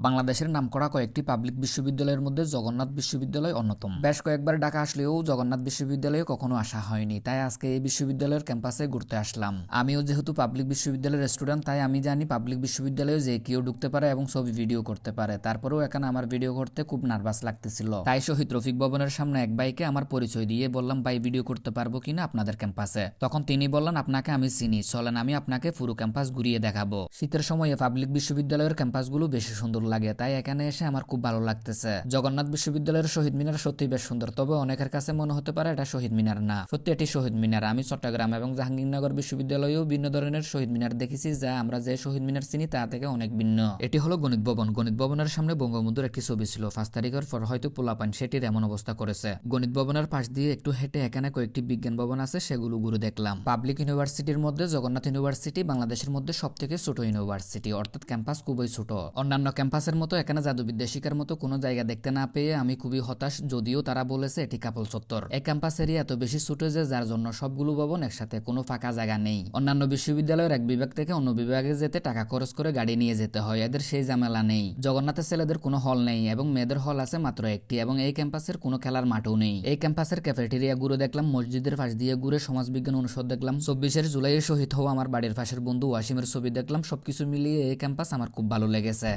বাংলাদেশের নামকরা কয়েকটি পাবলিক বিশ্ববিদ্যালয়ের মধ্যে জগন্নাথ বিশ্ববিদ্যালয় অন্যতম। বেশ কয়েকবার ঢাকা আসলেও জগন্নাথ বিশ্ববিদ্যালয়ে কখনো আসা হয়নি, তাই আজকে এই বিশ্ববিদ্যালয়ের ক্যাম্পাসে ঘুরতে আসলাম। আমিও যেহেতু পাবলিক বিশ্ববিদ্যালয়ের স্টুডেন্ট, তাই আমি জানি পাবলিক বিশ্ববিদ্যালয়ে যে কেউ ঢুকতে পারে এবং ছবি ভিডিও করতে পারে। তারপরেও এখানে আমার ভিডিও করতে খুব নার্ভাস লাগতেছিল, তাই শহীদ রফিক ভবনের সামনে এক ভাইকে আমার পরিচয় দিয়ে বললাম, ভাই ভিডিও করতে পারবো কিনা আপনাদের ক্যাম্পাসে। তখন তিনি বললেন, আপনাকে আমি চিনি, চলেন আমি আপনাকে পুরো ক্যাম্পাস ঘুরিয়ে দেখাবো। শীতের সময়ে পাবলিক বিশ্ববিদ্যালয়ের ক্যাম্পাসগুলো বেশি সুন্দর লাগে, তাই এখানে এসে আমার খুব ভালো লাগতেছে। জগন্নাথ বিশ্ববিদ্যালয়ের শহীদ মিনার সত্যি বেশ সুন্দর, তবে অনেকের কাছে মনে হতে পারে এটা শহীদ মিনার না, সত্যি এটি শহীদ মিনার। আমি চট্টগ্রাম এবং জাহাঙ্গীরনগর বিশ্ববিদ্যালয়েও ভিন্ন ধরনের শহীদ মিনার দেখেছি, যা আমরা যে শহীদ মিনার চিনি তা থেকে অনেক ভিন্ন। এটি হলো গণিত ভবন। গণিত ভবনের সামনে বঙ্গবন্ধুর একটি ছবি ছিল, 5 তারিখের পর হয়তো পোলাপান সেটির এমন অবস্থা করেছে। গণিত ভবনের পাশ দিয়ে একটু হেঁটে এখানে কয়েকটি বিজ্ঞান ভবন আছে, সেগুলো ঘুরে দেখলাম। পাবলিক ইউনিভার্সিটির মধ্যে জগন্নাথ ইউনিভার্সিটি বাংলাদেশের মধ্যে সবথেকে ছোট ইউনিভার্সিটি, অর্থাৎ ক্যাম্পাস খুবই ছোট। অন্যান্য ক্যাম্পাসের মতো এখানে জাদুবিদ্যা শিকার মতো কোনো জায়গা দেখতে না পেয়ে আমি খুবই হতাশ, যদিও তারা বলেছে এটি কাপল চত্বর। এই ক্যাম্পাস এরিয়া এত বেশি ছোট যে যার জন্য সবগুলো ভবন একসাথে, কোনো ফাঁকা জায়গা নেই। অন্যান্য বিশ্ববিদ্যালয়ের এক বিভাগ থেকে অন্য বিভাগে যেতে টাকা খরচ করে গাড়ি নিয়ে যেতে হয়, এদের সেই ঝামেলা নেই। জগন্নাথের ছেলেদের কোনো হল নেই এবং মেয়েদের হল আছে মাত্র একটি, এবং এই ক্যাম্পাসের কোনো খেলার মাঠও নেই। এই ক্যাম্পাসের ক্যাফেটেরিয়া ঘুরে দেখলাম, মসজিদের পাশ দিয়ে ঘুরে সমাজবিজ্ঞান অনুষদ দেখলাম, 24 জুলাই শহীদ হওয়া আমার বাড়ির পাশের বন্ধু ওয়াসিমের ছবি দেখলাম। সবকিছু মিলিয়ে এই ক্যাম্পাস আমার খুব ভালো লেগেছে।